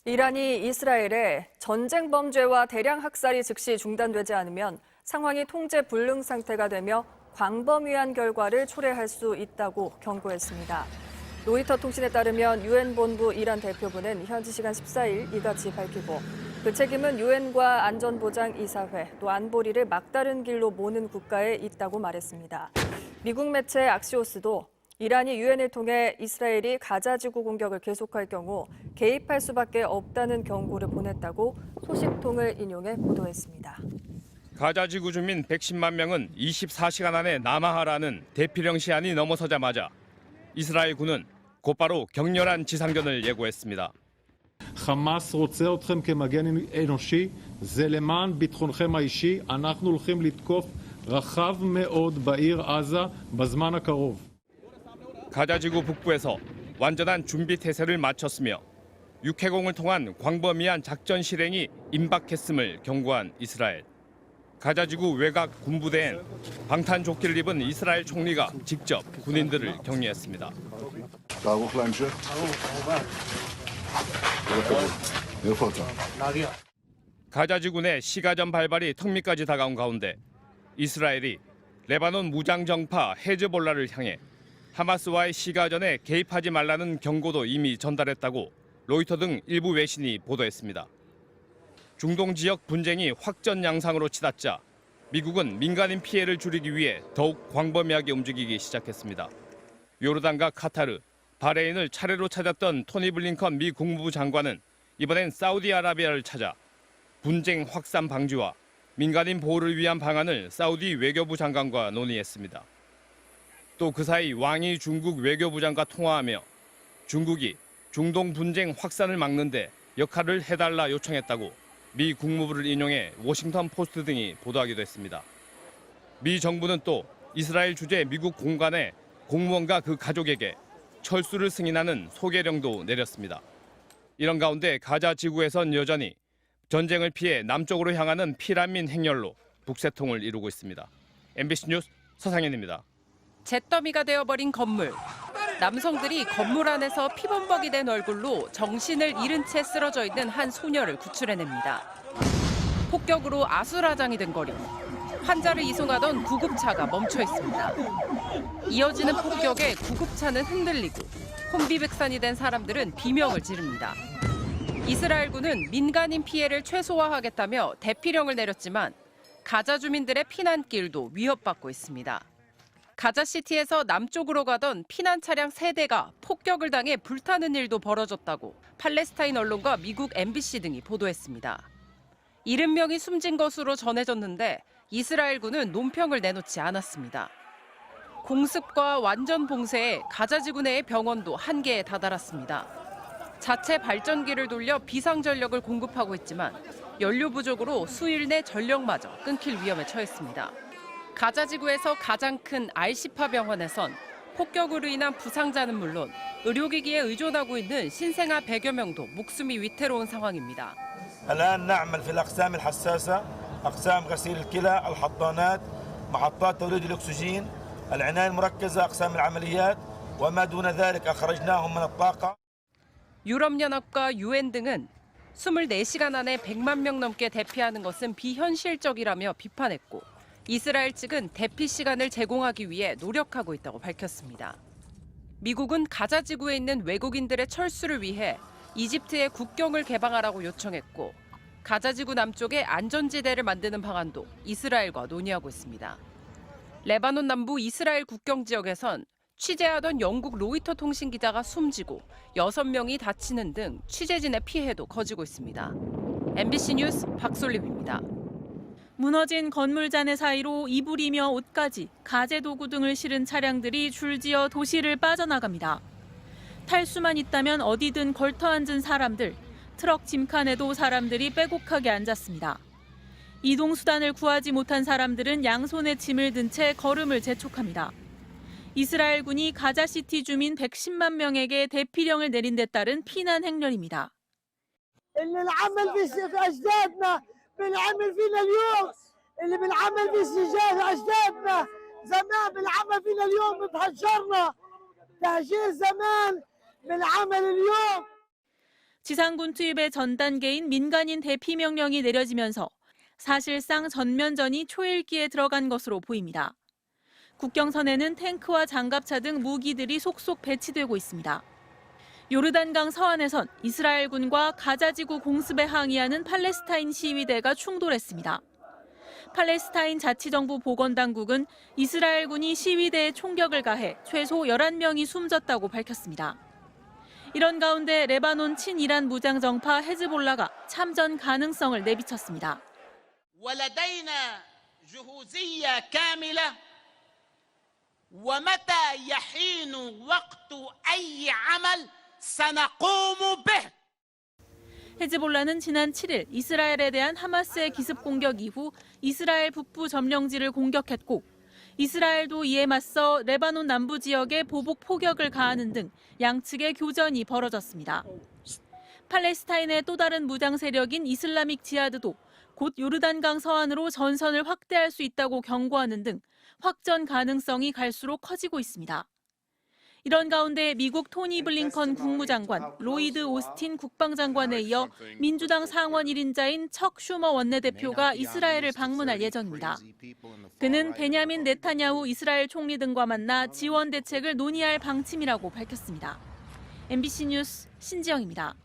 이란이 이스라엘에 전쟁 범죄와 대량 학살이 즉시 중단되지 않으면 상황이 통제 불능 상태가 되며 광범위한 결과를 초래할 수 있다고 경고했습니다. 로이터 통신에 따르면 유엔 본부 이란 대표부는 현지 시간 14일 이같이 밝히고 그 책임은 유엔과 안전보장이사회 또 안보리를 막다른 길로 모는 국가에 있다고 말했습니다. 미국 매체 악시오스도 이란이 유엔을 통해 이스라엘이 가자지구 공격을 계속할 경우 개입할 수밖에 없다는 경고를 보냈다고 소식통을 인용해 보도했습니다. 가자지구 주민 110만 명은 24시간 안에 남하하라는 대피령 시한이 넘어서자마자 이스라엘군은 곧바로 격렬한 지상전을 예고했습니다. חמאס רוצה אתכם כמגן אנושי, זה למען ביטחונכם האישי, אנחנו הולכים לתקוף רחב מאוד בעיר עזה בזמן הקרוב. 가자지구 북부에서 완전한 준비 태세를 마쳤으며 육해공을 통한 광범위한 작전 실행이 임박했음을 경고한 이스라엘. 가자지구 외곽 군부대엔 방탄조끼를 입은 이스라엘 총리가 직접 군인들을 격려했습니다. 가자지구 내 시가전 발발이 턱밑까지 다가온 가운데 이스라엘이 레바논 무장정파 헤즈볼라를 향해 하마스와의 시가전에 개입하지 말라는 경고도 이미 전달했다고 로이터 등 일부 외신이 보도했습니다. 중동 지역 분쟁이 확전 양상으로 치닫자 미국은 민간인 피해를 줄이기 위해 더욱 광범위하게 움직이기 시작했습니다. 요르단과 카타르, 바레인을 차례로 찾았던 토니 블링컨 미 국무부 장관은 이번엔 사우디아라비아를 찾아 분쟁 확산 방지와 민간인 보호를 위한 방안을 사우디 외교부 장관과 논의했습니다. 또 그 사이 왕이 중국 외교부장과 통화하며 중국이 중동 분쟁 확산을 막는데 역할을 해달라 요청했다고 미 국무부를 인용해 워싱턴 포스트 등이 보도하기도 했습니다. 미 정부는 또 이스라엘 주재 미국 공관에 공무원과 그 가족에게 철수를 승인하는 소개령도 내렸습니다. 이런 가운데 가자 지구에선 여전히 전쟁을 피해 남쪽으로 향하는 피난민 행렬로 북새통을 이루고 있습니다. MBC 뉴스 서상현입니다. 잿더미가 되어버린 건물. 남성들이 건물 안에서 피범벅이 된 얼굴로 정신을 잃은 채 쓰러져 있는 한 소녀를 구출해냅니다. 폭격으로 아수라장이 된 거리. 환자를 이송하던 구급차가 멈춰 있습니다. 이어지는 폭격에 구급차는 흔들리고 혼비백산이 된 사람들은 비명을 지릅니다. 이스라엘군은 민간인 피해를 최소화하겠다며 대피령을 내렸지만 가자 주민들의 피난길도 위협받고 있습니다. 가자시티에서 남쪽으로 가던 피난 차량 3대가 폭격을 당해 불타는 일도 벌어졌다고 팔레스타인 언론과 미국 MBC 등이 보도했습니다. 70명이 숨진 것으로 전해졌는데 이스라엘군은 논평을 내놓지 않았습니다. 공습과 완전 봉쇄에 가자지구 내의 병원도 한계에 다다랐습니다. 자체 발전기를 돌려 비상전력을 공급하고 있지만 연료 부족으로 수일 내 전력마저 끊길 위험에 처했습니다. 가자지구에서 가장 큰 알시파 병원에선 폭격으로 인한 부상자는 물론 의료기기에 의존하고 있는 신생아 100여 명도 목숨이 위태로운 상황입니다. الآن نعمل في الأقسام الحساسة، أقسام غسيل الكلى، الحضانات، محطات توليد الأكسجين، العناية المركزة، أقسام العمليات وما دون ذلك أخرجناهم من الطاقة. 유럽연합과 유엔 등은 24시간 안에 100만 명 넘게 대피하는 것은 비현실적이라며 비판했고 이스라엘 측은 대피 시간을 제공하기 위해 노력하고 있다고 밝혔습니다. 미국은 가자지구에 있는 외국인들의 철수를 위해 이집트의 국경을 개방하라고 요청했고 가자지구 남쪽에 안전지대를 만드는 방안도 이스라엘과 논의하고 있습니다. 레바논 남부 이스라엘 국경 지역에선 취재하던 영국 로이터 통신 기자가 숨지고 6명이 다치는 등 취재진의 피해도 커지고 있습니다. MBC 뉴스 박솔림입니다. 무너진 건물 잔해 사이로 이불이며 옷까지, 가재 도구 등을 실은 차량들이 줄지어 도시를 빠져나갑니다. 탈수만 있다면 어디든 걸터 앉은 사람들, 트럭 짐칸에도 사람들이 빼곡하게 앉았습니다. 이동수단을 구하지 못한 사람들은 양손에 짐을 든 채 걸음을 재촉합니다. 이스라엘군이 가자시티 주민 110만 명에게 대피령을 내린 데 따른 피난 행렬입니다. بالعمل فينا اليوم اللي بالعمل باستنجاد اجدادنا زمان بالعمل فينا اليوم تهجرنا تهجير زمان بالعمل اليوم 지상군 투입의 전 단계인 민간인 대피 명령이 내려지면서 사실상 전면전이 초읽기에 들어간 것으로 보입니다. 국경선에는 탱크와 장갑차 등 무기들이 속속 배치되고 있습니다. 요르단강 서안에선 이스라엘군과 가자지구 공습에 항의하는 팔레스타인 시위대가 충돌했습니다. 팔레스타인 자치정부 보건당국은 이스라엘군이 시위대에 총격을 가해 최소 11명이 숨졌다고 밝혔습니다. 이런 가운데 레바논 친이란 무장정파 헤즈볼라가 참전 가능성을 내비쳤습니다. ولدينا جهوزية كاملة ومتى يحين وقت أي عمل سنقوم به. 헤즈볼라는 지난 7일 이스라엘에 대한 하마스의 기습 공격 이후 이스라엘 북부 점령지를 공격했고 이스라엘도 이에 맞서 레바논 남부 지역에 보복 포격을 가하는 등 양측의 교전이 벌어졌습니다. 팔레스타인의 또 다른 무장 세력인 이슬라믹 지하드도 곧 요르단강 서안으로 전선을 확대할 수 있다고 경고하는 등 확전 가능성이 갈수록 커지고 있습니다. 이런 가운데 미국 토니 블링컨 국무장관, 로이드 오스틴 국방장관에 이어 민주당 상원 1인자인 척 슈머 원내대표가 이스라엘을 방문할 예정입니다. 그는 베냐민 네타냐후 이스라엘 총리 등과 만나 지원 대책을 논의할 방침이라고 밝혔습니다. MBC 뉴스 신지영입니다.